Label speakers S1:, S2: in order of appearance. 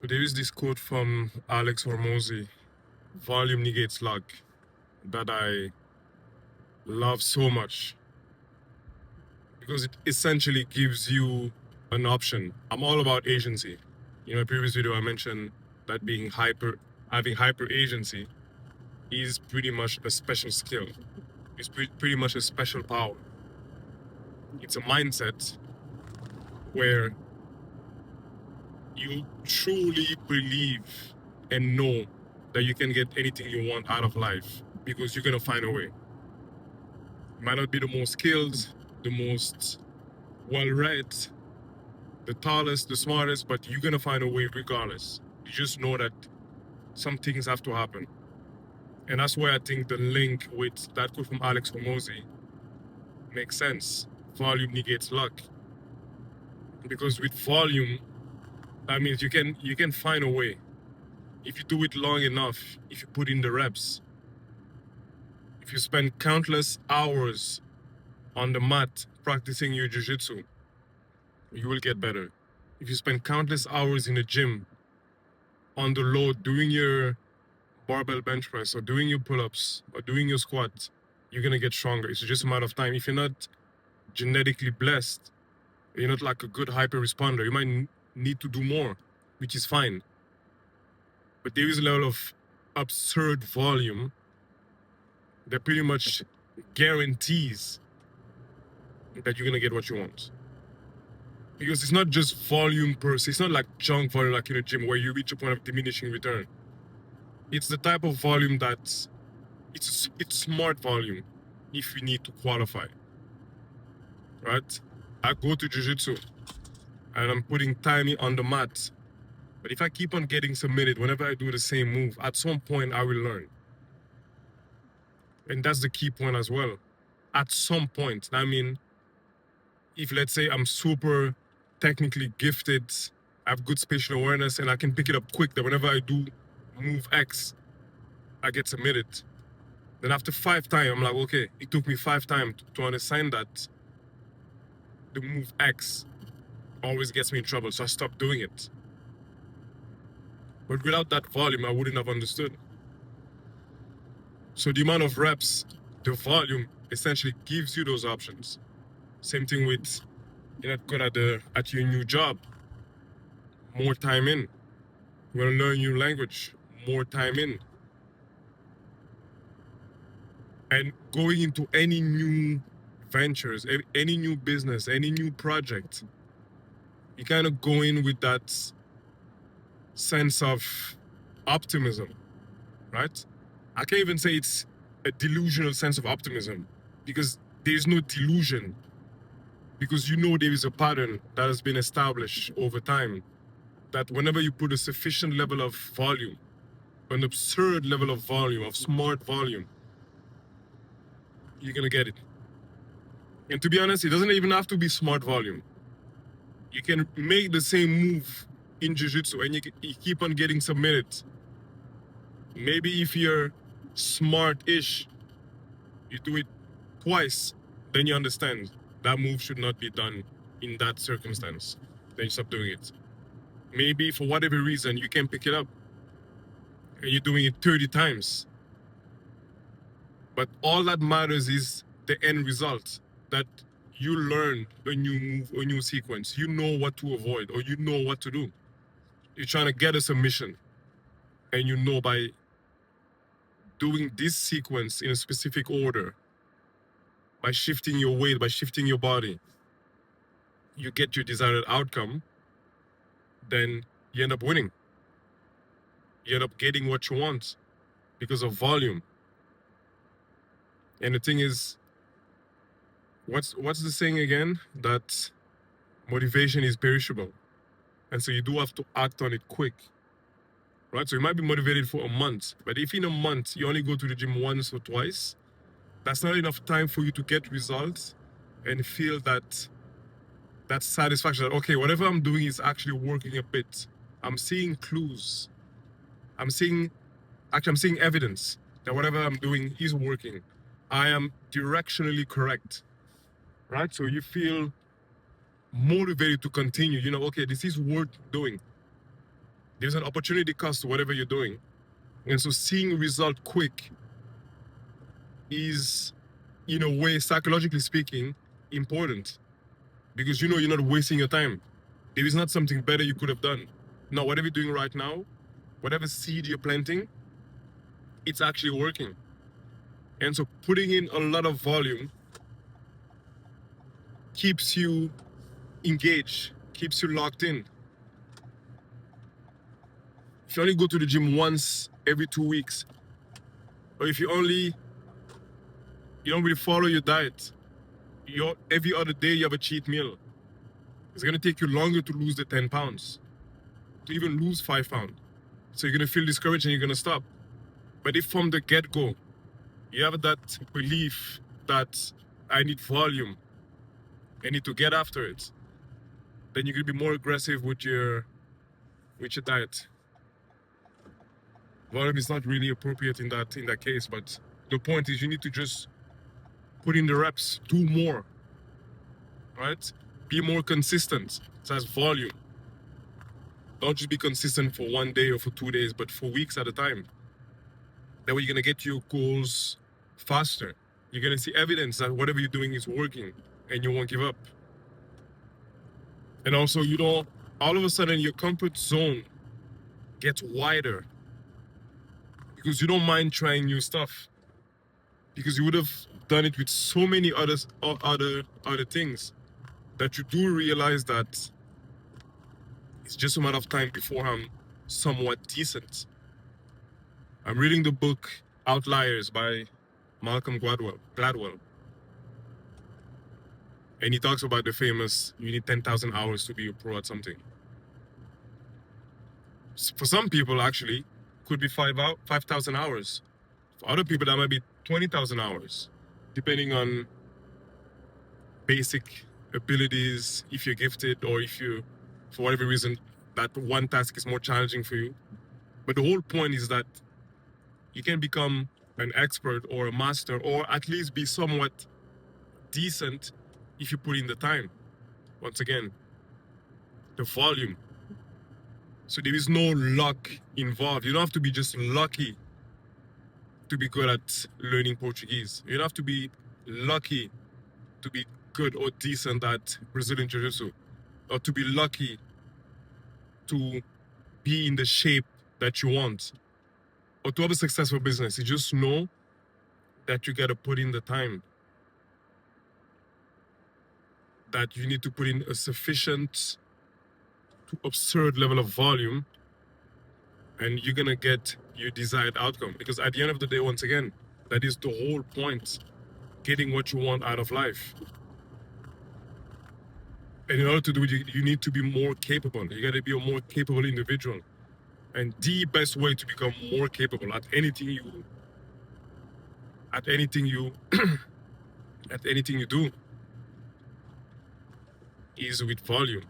S1: There is this quote from Alex Hormozi, volume negates luck, that I love so much because it essentially gives you an option. I'm all about agency. In my previous video, I mentioned that having hyper agency is pretty much a special skill. It's pretty much a special power. It's a mindset where you truly believe and know that you can get anything you want out of life because you're going to find a way. You might not be the most skilled, the most well-read, the tallest, the smartest, but you're going to find a way regardless. You just know that some things have to happen. And that's why I think the link with that quote from Alex Hormozi makes sense. Volume negates luck. Because with volume, that means you can find a way. If you do it long enough, if you put in the reps, if you spend countless hours on the mat practicing your jiu-jitsu, you will get better. If you spend countless hours in the gym on the load doing your barbell bench press or doing your pull-ups or doing your squat, you're going to get stronger. It's just a matter of time. If you're not genetically blessed, you're not like a good hyper responder, you might need to do more, which is fine. But there is a level of absurd volume that pretty much guarantees that you're going to get what you want. Because it's not just volume per se. It's not like junk volume like in a gym where you reach a point of diminishing return. It's the type of volume that it's smart volume if you need to qualify. Right? I go to jiu-jitsu and I'm putting time on the mat. But if I keep on getting submitted whenever I do the same move, at some point I will learn. And that's the key point as well. At some point, I mean, if let's say I'm super technically gifted, I have good spatial awareness, and I can pick it up quick, that whenever I do move X, I get submitted. Then after 5 times, I'm like, okay, it took me 5 times to understand that the move X always gets me in trouble, so I stopped doing it. But without that volume, I wouldn't have understood. So the amount of reps, the volume, essentially gives you those options. Same thing with, you're not good at your new job. More time in. You want to learn new language. More time in. And going into any new ventures, any new business, any new project, you kind of go in with that sense of optimism, right? I can't even say it's a delusional sense of optimism because there's no delusion, because you know there is a pattern that has been established over time, that whenever you put a sufficient level of volume, an absurd level of volume, of smart volume, you're going to get it. And to be honest, it doesn't even have to be smart volume. You can make the same move in jiu-jitsu and you keep on getting submitted. Maybe if you're smart-ish, you do it twice, then you understand that move should not be done in that circumstance. Then you stop doing it. Maybe for whatever reason, you can pick it up and you're doing it 30 times. But all that matters is the end result, that you learn a new move, a new sequence. You know what to avoid, or you know what to do. You're trying to get a submission, and you know by doing this sequence in a specific order, by shifting your weight, by shifting your body, you get your desired outcome, then you end up winning. You end up getting what you want because of volume. And the thing is, what's the saying again? That motivation is perishable. And so you do have to act on it quick. Right? So you might be motivated for a month, but if in a month you only go to the gym once or twice, that's not enough time for you to get results and feel that satisfaction that, okay, whatever I'm doing is actually working a bit. I'm seeing clues. I'm seeing evidence that whatever I'm doing is working. I am directionally correct. Right? So you feel motivated to continue. You know, okay, this is worth doing. There's an opportunity cost to whatever you're doing. And so seeing result quick is, in a way, psychologically speaking, important, because you know you're not wasting your time. There is not something better you could have done. Now, whatever you're doing right now, whatever seed you're planting, it's actually working. And so putting in a lot of volume keeps you engaged, keeps you locked in. If you only go to the gym once every 2 weeks, or if you don't really follow your diet, every other day you have a cheat meal, it's gonna take you longer to lose the 10 pounds, to even lose 5 pounds. So you're gonna feel discouraged and you're gonna stop. But if from the get-go, you have that belief that I need volume, I need to get after it, then you're gonna be more aggressive with your diet. Volume is not really appropriate in that case, but the point is you need to just put in the reps, do more, right? Be more consistent. So that's volume. Don't just be consistent for 1 day or for 2 days, but for weeks at a time. That way you're gonna get to your goals faster. You're gonna see evidence that whatever you're doing is working and you won't give up. And also, all of a sudden your comfort zone gets wider because you don't mind trying new stuff, because you would have done it with so many other things that you do realize that it's just a matter of time before I'm somewhat decent. I'm reading the book Outliers by Malcolm Gladwell. And he talks about the famous, you need 10,000 hours to be a pro at something. For some people, actually, could be 5,000 hours. For other people, that might be 20,000 hours, depending on basic abilities, if you're gifted, or if you, for whatever reason, that one task is more challenging for you. But the whole point is that you can become an expert or a master, or at least be somewhat decent if you put in the time. Once again, the volume. So there is no luck involved. You don't have to be just lucky to be good at learning Portuguese. You don't have to be lucky to be good or decent at Brazilian Jiu-Jitsu, or to be lucky to be in the shape that you want, or to have a successful business. You just know that you got to put in the time, that you need to put in a sufficient to absurd level of volume, and you're going to get your desired outcome. Because at the end of the day, once again, that is the whole point, getting what you want out of life. And in order to do it, you need to be more capable. You got to be a more capable individual. And the best way to become more capable at anything you at anything you do is with volume.